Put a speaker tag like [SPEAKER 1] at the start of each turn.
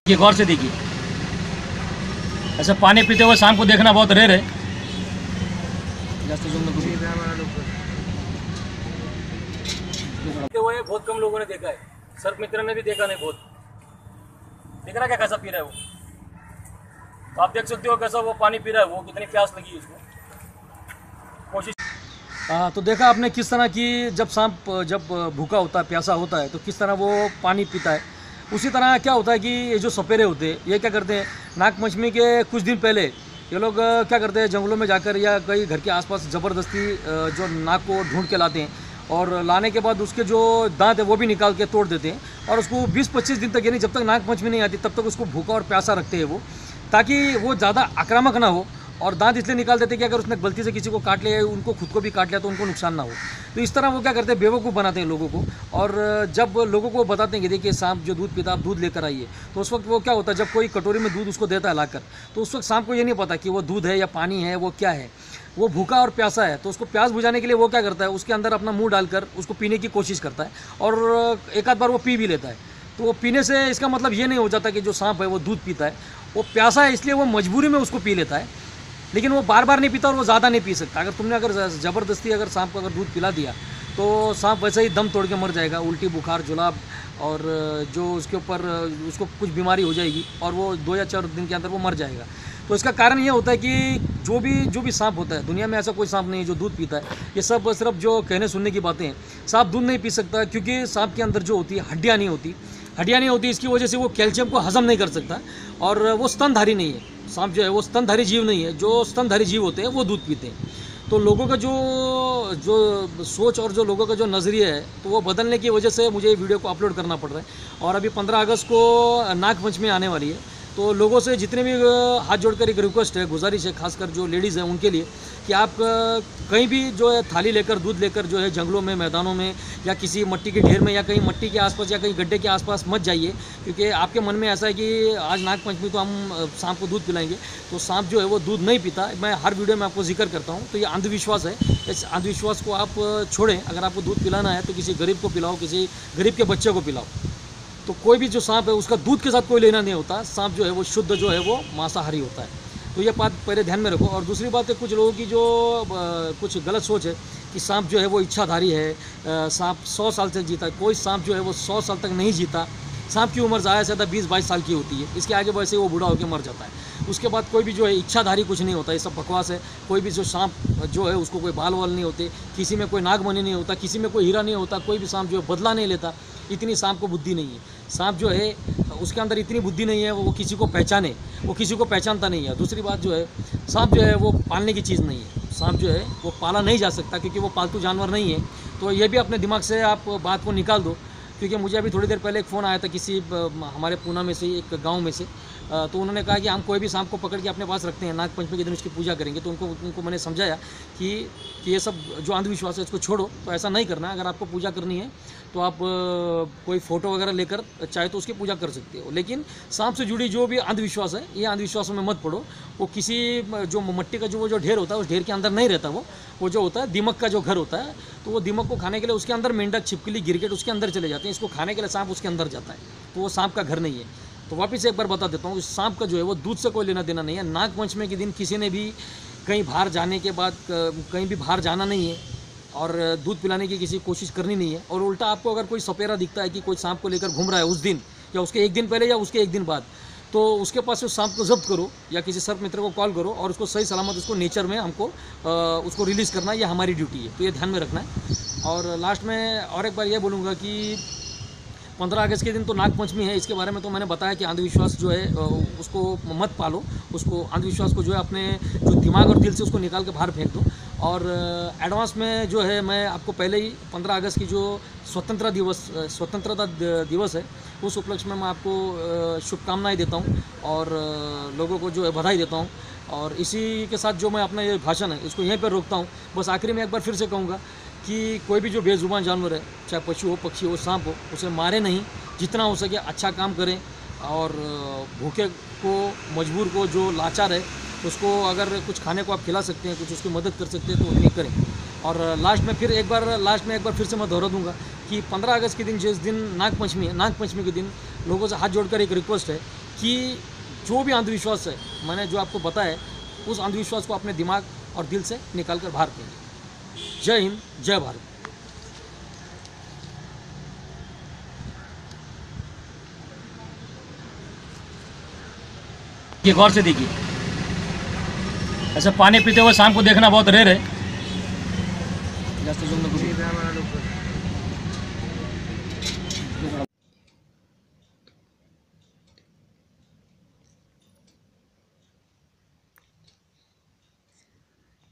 [SPEAKER 1] ये गौर से देखिए, ऐसा पानी पीते हुए शाम को देखना बहुत रेयर है। हुए बहुत कम लोगों ने देखा है, सर्प मित्र ने भी देखा नहीं। बहुत देखना क्या कैसा पी रहा है वो, तो आप देख सकते हो कैसा वो पानी पी रहा है, वो कितनी प्यास लगी है उसको। कोशिश तो देखा आपने किस तरह की जब सांप जब भूखा होता है, प्यासा होता है, तो किस तरह वो पानी पीता है। उसी तरह क्या होता है कि ये जो सपेरे होते हैं ये क्या करते हैं, नागपंचमी के कुछ दिन पहले ये लोग क्या करते हैं, जंगलों में जाकर या कई घर के आसपास ज़बरदस्ती जो नाग को ढूंढ के लाते हैं, और लाने के बाद उसके जो दांत है वो भी निकाल के तोड़ देते हैं, और उसको 20-25 दिन तक, यानी जब तक नागपंचमी नहीं आती तब तक उसको भूखा और प्यासा रखते हैं वो, ताकि वो ज़्यादा आक्रामक ना हो। और दांत इसलिए निकाल देते हैं कि अगर उसने गलती से किसी को काट लिया, उनको खुद को भी काट लिया, तो उनको नुकसान ना हो। तो इस तरह वो क्या करते हैं, बेवकूफ़ बनाते हैं लोगों को। और जब लोगों को बताते हैं कि देखिए सांप जो दूध पीता, आप दूध लेकर आइए, तो उस वक्त वो क्या होता है, जब कोई कटोरी में दूध उसको देता है लाकर, तो उस वक्त सांप को ये नहीं पता कि वो दूध है या पानी है, वो क्या है। वो भूखा और प्यासा है, तो उसको प्यास बुझाने के लिए वो क्या करता है, उसके अंदर अपना मुंह डालकर उसको पीने की कोशिश करता है, और एक आध बार वो पी भी लेता है। तो वो पीने से इसका मतलब ये नहीं हो जाता कि जो सांप है वो दूध पीता है। वो प्यासा है इसलिए वो मजबूरी में उसको पी लेता है, लेकिन वो बार बार नहीं पीता और वो ज़्यादा नहीं पी सकता। अगर तुमने अगर ज़बरदस्ती अगर सांप को अगर दूध पिला दिया, तो सांप वैसे ही दम तोड़ के मर जाएगा, उल्टी बुखार जुलाब, और जो उसके ऊपर उसको कुछ बीमारी हो जाएगी, और वो 2 या 4 दिन के अंदर वो मर जाएगा। तो इसका कारण ये होता है कि जो भी सांप होता है, दुनिया में ऐसा कोई सांप नहीं है जो दूध पीता है। ये सब सिर्फ जो कहने सुनने की बातें हैं। सांप दूध नहीं पी सकता क्योंकि सांप के अंदर जो होती है हड्डियाँ नहीं होती, इसकी वजह से वो कैल्शियम को हजम नहीं कर सकता, और वो स्तनधारी नहीं है। सांप जो है वो स्तनधारी जीव नहीं है। जो स्तनधारी जीव होते हैं वो दूध पीते हैं। तो लोगों का जो सोच और जो लोगों का जो नज़रिया है, तो वो बदलने की वजह से मुझे ये वीडियो को अपलोड करना पड़ रहा है। और अभी 15 अगस्त को नागपंचमी आने वाली है, तो लोगों से जितने भी हाथ जोड़कर एक रिक्वेस्ट है, गुजारिश है, खासकर जो लेडीज़ हैं उनके लिए, कि आप कहीं भी जो है थाली लेकर, दूध लेकर जो है जंगलों में, मैदानों में, या किसी मट्टी के ढेर में, या कहीं मट्टी के आसपास, या कहीं गड्ढे के आसपास मत जाइए। क्योंकि आपके मन में ऐसा है कि आज नागपंचमी तो हम सांप को दूध पिलाएंगे, तो सांप जो है वो दूध नहीं पीता। मैं हर वीडियो में आपको जिक्र करता हूँ। तो ये अंधविश्वास है, इस अंधविश्वास को आप छोड़ें। अगर आपको दूध पिलाना है तो किसी गरीब को पिलाओ, किसी गरीब के बच्चे को पिलाओ। तो कोई भी जो सांप है उसका दूध के साथ कोई लेना नहीं होता। सांप जो है वो शुद्ध जो है वो मांसाहारी होता है। तो ये बात पहले ध्यान में रखो। और दूसरी बात है, कुछ लोगों की जो कुछ गलत सोच है कि सांप जो है वो इच्छाधारी है, सांप 100 साल तक जीता है। कोई सांप जो है वो 100 साल तक नहीं जीता। सांप की उम्र ज़्यादा से ज़्यादा 20-22 साल की होती है। इसके आगे वैसे वो बूढ़ा होकर मर जाता है। उसके बाद कोई भी जो है इच्छाधारी कुछ नहीं होता। ये सब बकवास है। कोई भी जो सांप जो है उसको कोई बाल वाल नहीं होते, किसी में कोई नागमणि नहीं होता, किसी में कोई हीरा नहीं होता, कोई भी सांप जो है बदला नहीं लेता। इतनी सांप को बुद्धि नहीं है। सांप जो है उसके अंदर इतनी बुद्धि नहीं है वो किसी को पहचाने, वो किसी को पहचानता नहीं है। दूसरी बात जो है, सांप जो है वो पालने की चीज़ नहीं है। सांप जो है वो पाला नहीं जा सकता क्योंकि वो पालतू जानवर नहीं है। तो ये भी अपने दिमाग से आप बात को निकाल दो। क्योंकि मुझे अभी थोड़ी देर पहले एक फ़ोन आया था किसी हमारे पूना में से, एक गांव में से। तो उन्होंने कहा कि हम कोई भी सांप को पकड़ के अपने पास रखते हैं, नागपंचमी के दिन उसकी पूजा करेंगे। तो उनको मैंने समझाया कि ये सब जो अंधविश्वास है इसको छोड़ो। तो ऐसा नहीं करना। अगर आपको पूजा करनी है तो आप कोई फ़ोटो वगैरह लेकर चाहे तो उसकी पूजा कर सकते हो, लेकिन सांप से जुड़ी जो भी अंधविश्वास है, ये अंधविश्वासों में मत पड़ो। वो किसी जो मट्टी का जो ढेर होता है उस ढेर के अंदर नहीं रहता। वो जो होता है दीमक का जो घर होता है, तो वो दीमक को खाने के लिए उसके अंदर मेंढक, छिपकली, गिरगिट उसके अंदर चले जाते हैं। इसको खाने के लिए सांप उसके अंदर जाता है, तो वो सांप का घर नहीं है। तो वापस एक बार बता देता हूँ, सांप का जो है वो दूध से कोई लेना देना नहीं है। नागपंचमी के दिन किसी ने भी कहीं बाहर जाने के बाद कहीं भी बाहर जाना नहीं है और दूध पिलाने की किसी कोशिश करनी नहीं है। और उल्टा आपको अगर कोई सपेरा दिखता है कि कोई सांप को लेकर घूम रहा है उस दिन, या उसके एक दिन पहले या उसके एक दिन बाद, तो उसके पास उस सांप को जब्त करो या किसी सर्प मित्र को कॉल करो और उसको सही सलामत उसको नेचर में हमको उसको रिलीज़ करना, ये हमारी ड्यूटी है। तो ये ध्यान में रखना है। और लास्ट में और एक बार ये बोलूँगा कि 15 अगस्त के दिन तो नागपंचमी है। इसके बारे में तो मैंने बताया कि अंधविश्वास जो है उसको मत पालो। उसको अंधविश्वास को जो है अपने जो दिमाग और दिल से उसको निकाल के बाहर फेंक दो। और एडवांस में जो है मैं आपको पहले ही 15 अगस्त की जो स्वतंत्रता दिवस है, उस उपलक्ष्य में मैं आपको शुभकामनाएं देता हूं और लोगों को जो है बधाई देता हूं। और इसी के साथ जो मैं अपना ये भाषण है इसको यहीं पर रोकता हूं। बस आखिरी में एक बार फिर से कहूँगा कि कोई भी जो बेजुबान जानवर है, चाहे पशु हो, पक्षी हो, सांप हो, उसे मारे नहीं। जितना हो सके अच्छा काम करें। और भूखे को, मजबूर को, जो लाचार है उसको अगर कुछ खाने को आप खिला सकते हैं, कुछ उसकी मदद कर सकते हैं तो उतनी करें। और लास्ट में एक बार फिर से मैं दोहरा दूंगा कि 15 अगस्त के दिन, जिस दिन नागपंचमी है, नागपंचमी के दिन लोगों से हाथ जोड़कर एक रिक्वेस्ट है
[SPEAKER 2] कि जो भी अंधविश्वास है मैंने जो आपको बताया, उस अंधविश्वास को अपने दिमाग और दिल से निकाल कर बाहर फेंकिए। जय हिंद, जय भारत।
[SPEAKER 1] ये गौर से देखिए, ऐसा पानी पीते हुए शाम को देखना बहुत रेयर है।